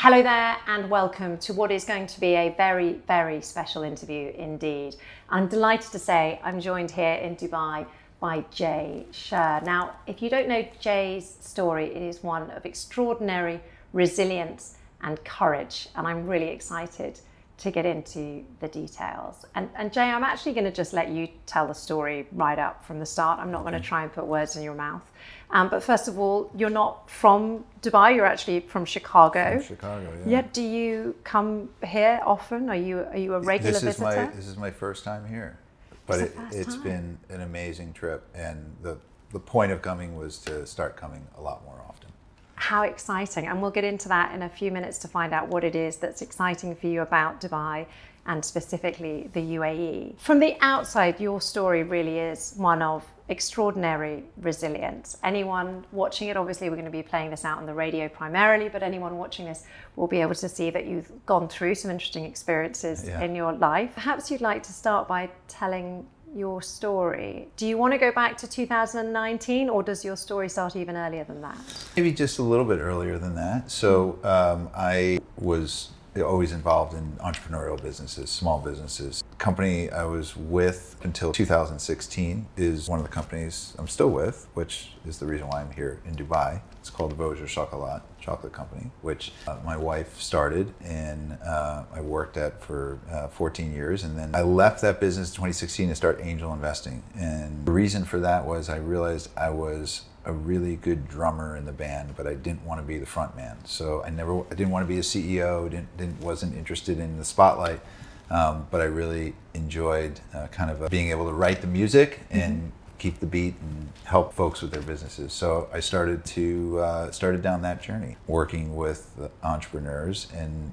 Hello there and welcome to what is going to be a very, very special interview indeed. I'm delighted to say I'm joined here in Dubai by Scher. Now, if you don't know Jay's story, it is one of extraordinary resilience and courage, and I'm really excited to get into the details. And Jay, I'm actually going to just let you tell the story right up from the start. I'm not going to try and put words in your mouth. But first of all, you're not from Dubai, you're actually from Chicago. From Chicago, yeah. Do you come here often? Are you a regular visitor? This is my first time here. But it's been an amazing trip, and the point of coming was to start coming a lot more often. How exciting. And we'll get into that in a few minutes to find out what it is that's exciting for you about Dubai and specifically the UAE. From the outside, your story really is one of extraordinary resilience. Anyone watching it, obviously we're going to be playing this out on the radio primarily, but anyone watching this will be able to see that you've gone through some interesting experiences in your life. Perhaps you'd like to start by telling your story. Do you want to go back to 2019 or does your story start even earlier than that? Maybe just a little bit earlier than that. So I was always involved in entrepreneurial businesses, small businesses. The company I was with until 2016 is one of the companies I'm still with, which is the reason why I'm here in Dubai. It's called the Vosges Chocolat, chocolate company, which my wife started and I worked at for 14 years. And then I left that business in 2016 to start angel investing. And the reason for that was I realized I was a really good drummer in the band, but I didn't want to be the front man. So I didn't want to be a CEO, wasn't interested in the spotlight, but I really enjoyed kind of being able to write the music and keep the beat and help folks with their businesses. So I started down that journey, working with entrepreneurs and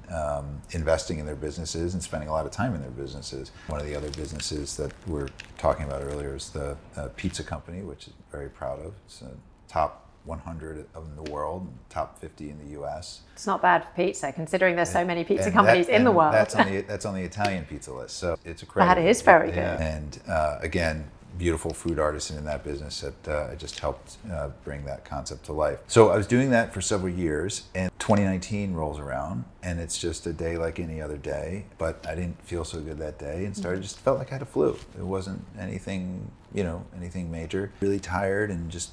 investing in their businesses and spending a lot of time in their businesses. One of the other businesses that we're talking about earlier is the pizza company, which I'm very proud of. It's a top 100 in the world, top 50 in the US. It's not bad for pizza, considering there's so many pizza companies in the world. That's on the Italian pizza list, so it's a credit. That is very good. And again, beautiful food artisan in that business that I just helped bring that concept to life. So I was doing that for several years, and 2019 rolls around, and it's just a day like any other day, but I didn't feel so good that day and just felt like I had a flu. It wasn't anything major. Really tired and just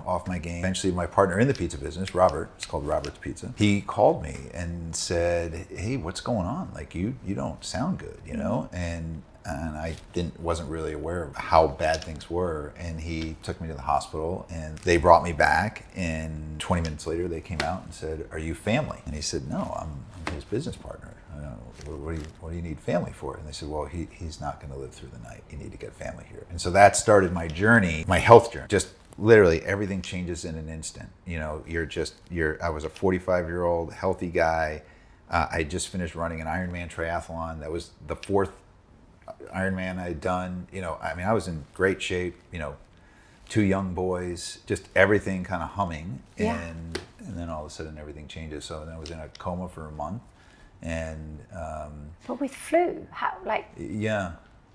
off my game. Eventually my partner in the pizza business, Robert, it's called Robert's Pizza, he called me and said, hey, what's going on? Like you don't sound good, And I wasn't really aware of how bad things were. And he took me to the hospital and they brought me back, and 20 minutes later they came out and said, are you family? And he said, no, I'm his business partner. What do you need family for? And they said, well, he's not going to live through the night. You need to get family here. And so that started my journey, my health journey. Just literally everything changes in an instant. I was a 45-year-old healthy guy. I just finished running an Ironman triathlon. That was the fourth Ironman I'd done. I was in great shape, 2 young boys, just everything kind of humming. Yeah. And then all of a sudden everything changes. So then I was in a coma for a month. And but with flu, how yeah.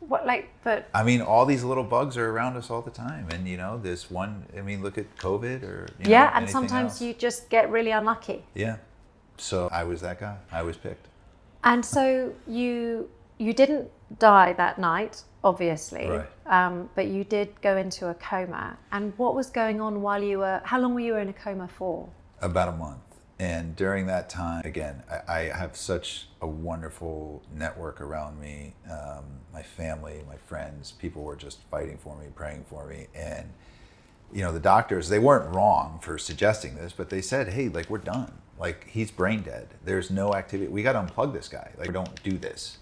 But all these little bugs are around us all the time, and this one. Look at COVID or and sometimes else. You just get really unlucky. Yeah, so I was that guy. I was picked. And so you didn't die that night, obviously, right. But you did go into a coma. And what was going on while you were? How long were you in a coma for? About a month. And during that time, again, I have such a wonderful network around me. My family, my friends, people were just fighting for me, praying for me. And, the doctors, they weren't wrong for suggesting this, but they said, hey, we're done. He's brain dead. There's no activity. We got to unplug this guy. Don't do this.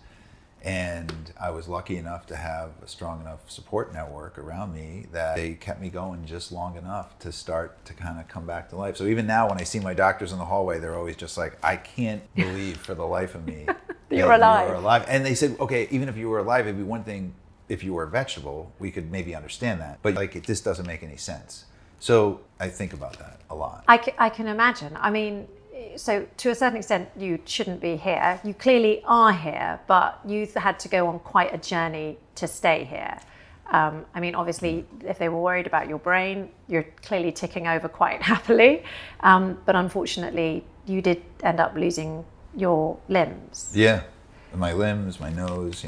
And I was lucky enough to have a strong enough support network around me that they kept me going just long enough to start to kind of come back to life. So even now when I see my doctors in the hallway, they're always just like, I can't believe for the life of me You're alive. You're alive. And they said, okay, even if you were alive, it'd be one thing if you were a vegetable, we could maybe understand that. But this doesn't make any sense. So I think about that a lot. I can imagine. So to a certain extent, you shouldn't be here. You clearly are here, but you've had to go on quite a journey to stay here. Obviously, if they were worried about your brain, you're clearly ticking over quite happily. But unfortunately, you did end up losing your limbs. Yeah, my limbs, my nose,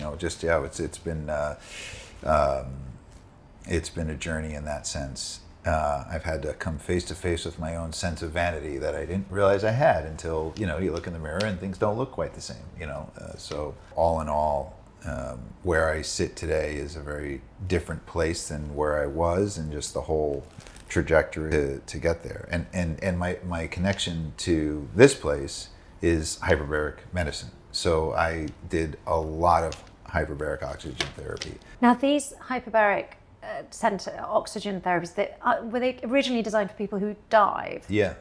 it's been a journey in that sense. I've had to come face to face with my own sense of vanity that I didn't realize I had until, you look in the mirror and things don't look quite the same, So all in all, where I sit today is a very different place than where I was, and just the whole trajectory to get there. And my connection to this place is hyperbaric medicine. So I did a lot of hyperbaric oxygen therapy. Now, these hyperbaric oxygen therapies, were they originally designed for people who dive? Yeah.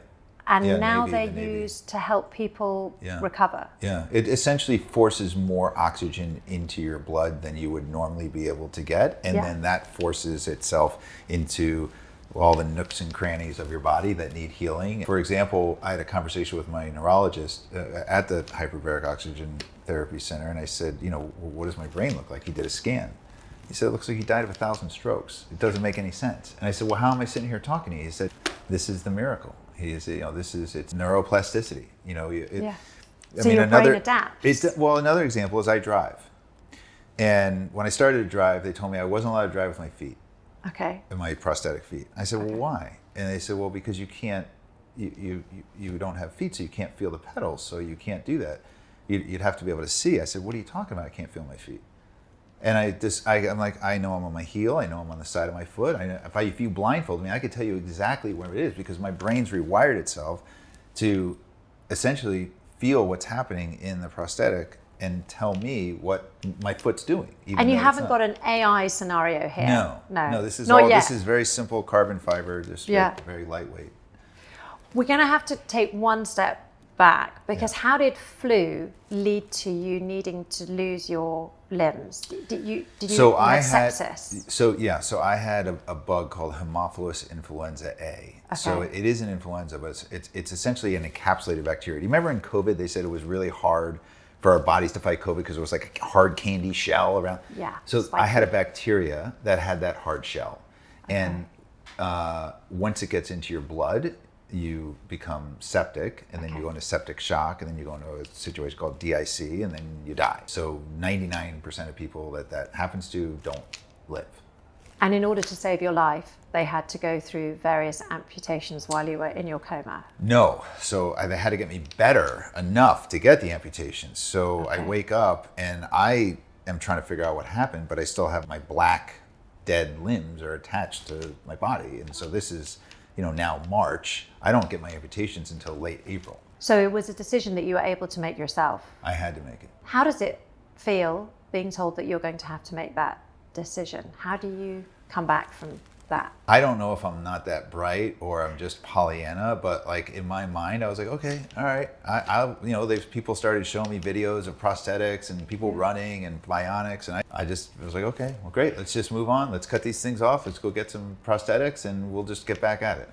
And Yeah, now maybe, they're used to help people recover. Yeah, it essentially forces more oxygen into your blood than you would normally be able to get. And then that forces itself into all the nooks and crannies of your body that need healing. For example, I had a conversation with my neurologist at the hyperbaric oxygen therapy center, and I said, what does my brain look like? He did a scan. He said, it looks like he died of 1,000 strokes. It doesn't make any sense. And I said, well, how am I sitting here talking to you? He said, this is the miracle. It's neuroplasticity. So your brain adapts. Another example is I drive. And when I started to drive, they told me I wasn't allowed to drive with my feet. Okay. My prosthetic feet. I said, well, why? And they said, well, because you can't, you don't have feet, so you can't feel the pedals, so you can't do that. You'd have to be able to see. I said, what are you talking about? I can't feel my feet. And I'm like, I know I'm on my heel. I know I'm on the side of my foot. If you blindfold me, I could tell you exactly where it is, because my brain's rewired itself to essentially feel what's happening in the prosthetic and tell me what my foot's doing. And you haven't got an AI scenario here? No. This is Not yet. This is very simple carbon fiber, just very lightweight. We're going to have to take one step back, because how did flu lead to you needing to lose your limbs? Did you have sepsis? So I had a bug called Haemophilus influenza A. Okay. So it is an influenza, but it's essentially an encapsulated bacteria. Do you remember in COVID they said it was really hard for our bodies to fight COVID because it was like a hard candy shell around? Yeah. So I had a bacteria that had that hard shell. Okay. And once it gets into your blood, you become septic, and then you go into septic shock, and then you go into a situation called DIC, and then you die. So 99% of people that happens to don't live. And in order to save your life, they had to go through various amputations while you were in your coma? No. So they had to get me better enough to get the amputations. So I wake up, and I am trying to figure out what happened, but I still have my black, dead limbs are attached to my body. And so this is, now March. I don't get my amputations until late April. So it was a decision that you were able to make yourself? I had to make it. How does it feel being told that you're going to have to make that decision? How do you come back from that? I don't know if I'm not that bright or I'm just Pollyanna, but like in my mind, I was like, okay, all right. There's people started showing me videos of prosthetics and people running and bionics, and I was like, okay, well, great. Let's just move on. Let's cut these things off. Let's go get some prosthetics, and we'll just get back at it.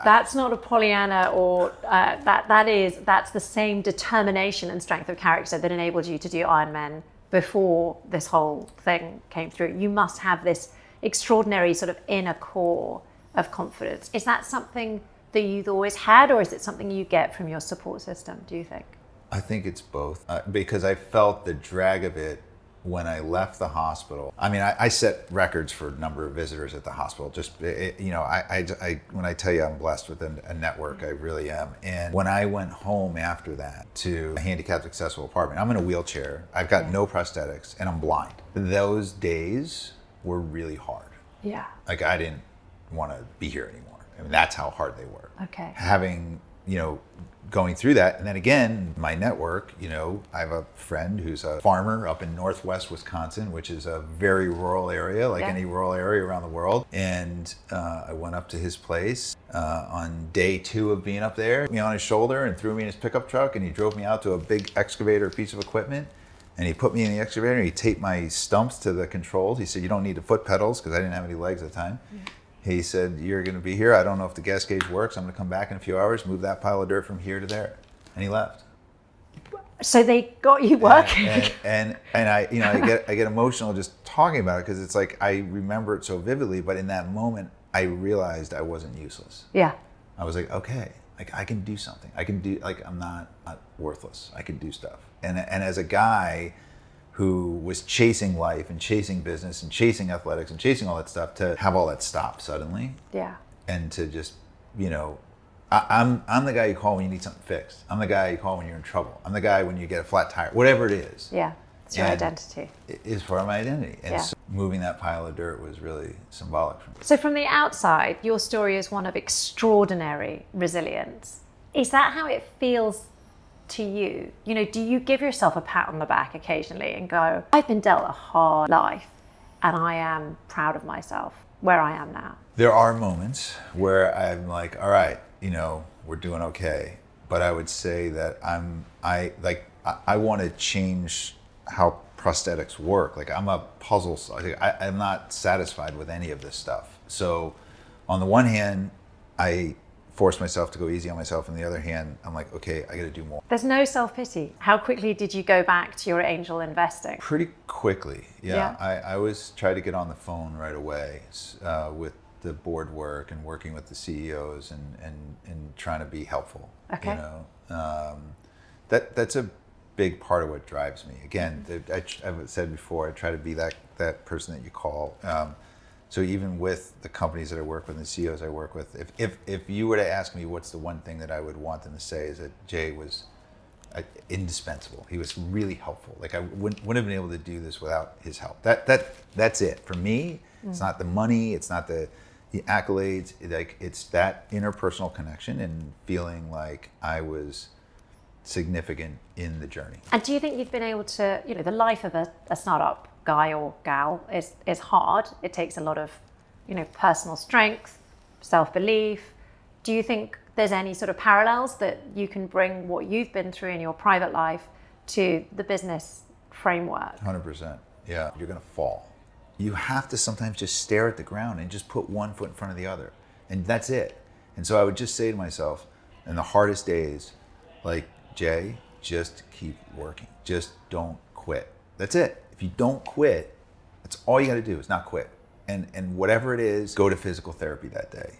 That's not a Pollyanna, or that's the same determination and strength of character that enabled you to do Ironman before this whole thing came through. You must have this extraordinary sort of inner core of confidence. Is that something that you've always had, or is it something you get from your support system, do you think? I think it's both, because I felt the drag of it when I left the hospital. I mean, I set records for number of visitors at the hospital. When I tell you I'm blessed with a network, I really am. And when I went home after that to a handicapped accessible apartment, I'm in a wheelchair, I've got no prosthetics, and I'm blind. Those days were really hard. Yeah. Like I didn't want to be here anymore. I mean, that's how hard they were. Okay. Having, going through that, and then again, my network, I have a friend who's a farmer up in northwest Wisconsin, which is a very rural area, like any rural area around the world. And I went up to his place on day 2 of being up there, me on his shoulder, and threw me in his pickup truck, and he drove me out to a big excavator piece of equipment. And he put me in the excavator, and he taped my stumps to the controls. He said, you don't need the foot pedals, because I didn't have any legs at the time. Yeah. He said, you're going to be here. I don't know if the gas gauge works. I'm going to come back in a few hours, move that pile of dirt from here to there. And he left. So they got you working. And I get emotional just talking about it, because it's like I remember it so vividly. But in that moment, I realized I wasn't useless. Yeah. I was like, okay, Like I can do something. I can do, like, I'm not worthless. I can do stuff. And as a guy who was chasing life and chasing business and chasing athletics and chasing all that stuff, to have all that stop suddenly. Yeah. And to just, I'm the guy you call when you need something fixed. I'm the guy you call when you're in trouble. I'm the guy when you get a flat tire, whatever it is. Yeah. It's your identity. It is part of my identity. And Yeah. so moving that pile of dirt was really symbolic for me. So from the outside, your story is one of extraordinary resilience. Is that how it feels to you? Do you give yourself a pat on the back occasionally and go, I've been dealt a hard life and I am proud of myself where I am now? There are moments where I'm like, all right, we're doing okay. But I would say that I want to change how prosthetics work. Like, I'm a puzzle. I'm not satisfied with any of this stuff. So on the one hand, I force myself to go easy on myself. On the other hand, I'm like, okay, I got to do more. There's no self-pity. How quickly did you go back to your angel investing? Pretty quickly, yeah. I always try to get on the phone right away with the board work and working with the CEOs and trying to be helpful. Okay. That's a big part of what drives me. Again, I've said before, I try to be that person that you call. So even with the companies that I work with and the CEOs I work with, if you were to ask me what's the one thing that I would want them to say, is that Jay was indispensable. He was really helpful. Like, I wouldn't have been able to do this without his help. That's it. For me, it's not the money, it's not the accolades, it's that interpersonal connection and feeling like I was significant in the journey. And do you think you've been able to, the life of a startup guy or gal is hard. It takes a lot of, personal strength, self-belief. Do you think there's any sort of parallels that you can bring what you've been through in your private life to the business framework? 100%. Yeah. You're going to fall. You have to sometimes just stare at the ground and just put one foot in front of the other. And that's it. And so I would just say to myself, in the hardest days, like, Jay, just keep working. Just don't quit. That's it. If you don't quit, that's all you got to do is not quit. And whatever it is, go to physical therapy that day.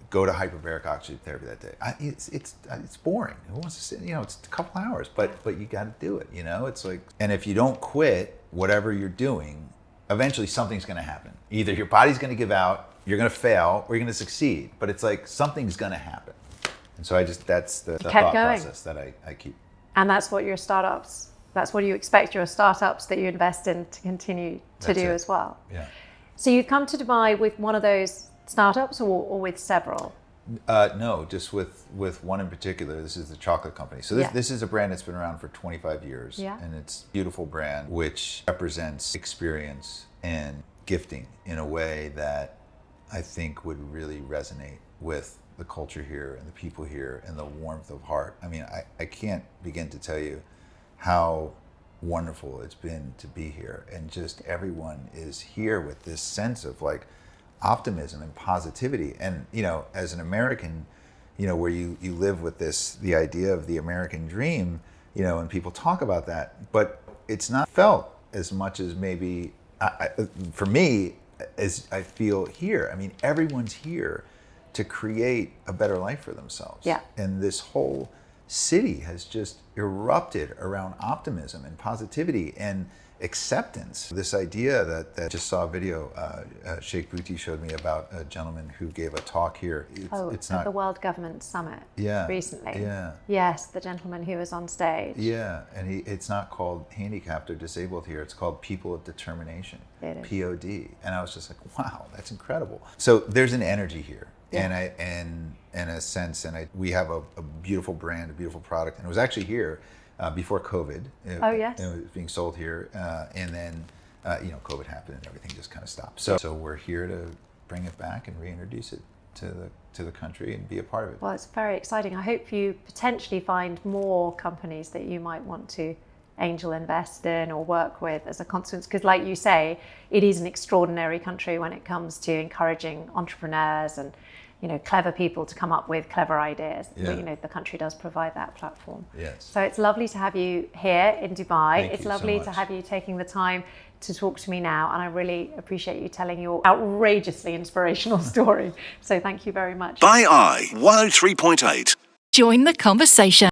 Go to hyperbaric oxygen therapy that day. It's boring. Who wants to sit? It's a couple hours, but you got to do it. It's like, and if you don't quit whatever you're doing, eventually something's going to happen. Either your body's going to give out, you're going to fail, or you're going to succeed. But it's like something's going to happen. And so that's the thought process that I keep. And that's what that's what you expect your startups that you invest in to continue to do as well. Yeah. So you've come to Dubai with one of those startups or with several? No, just with one in particular. This is the Chocolate company. So this is a brand that's been around for 25 years. Yeah. And it's a beautiful brand which represents experience and gifting in a way that I think would really resonate with the culture here and the people here and the warmth of heart. I mean, I can't begin to tell you how wonderful it's been to be here. And just everyone is here with this sense of like optimism and positivity. And, as an American, where you live with the idea of the American dream, and people talk about that, but it's not felt as much as maybe, for me, as I feel here. I mean, everyone's here to create a better life for themselves. Yeah. And this whole city has just erupted around optimism and positivity and acceptance. This idea that I just saw a video, Sheikh Bouti showed me about a gentleman who gave a talk here. It's at the World Government Summit recently. Yeah. Yes, the gentleman who was on stage. Yeah, and it's not called handicapped or disabled here. It's called People of Determination, It is. POD. And I was just like, wow, that's incredible. So there's an energy here. Yeah. And a sense, we have a beautiful brand, a beautiful product, and it was actually here before COVID. Yes. It was being sold here, and then COVID happened and everything just kind of stopped. So we're here to bring it back and reintroduce it to the country and be a part of it. Well, it's very exciting. I hope you potentially find more companies that you might want to angel invest in or work with as a consequence, because like you say, it is an extraordinary country when it comes to encouraging entrepreneurs and clever people to come up with clever ideas. Yeah. The country does provide that platform. Yes. So it's lovely to have you here in Dubai. Thank It's you so lovely to much. have you taking the time to talk to me now, and I really appreciate you telling your outrageously inspirational story. So thank you very much. By I 103.8. Join the conversation.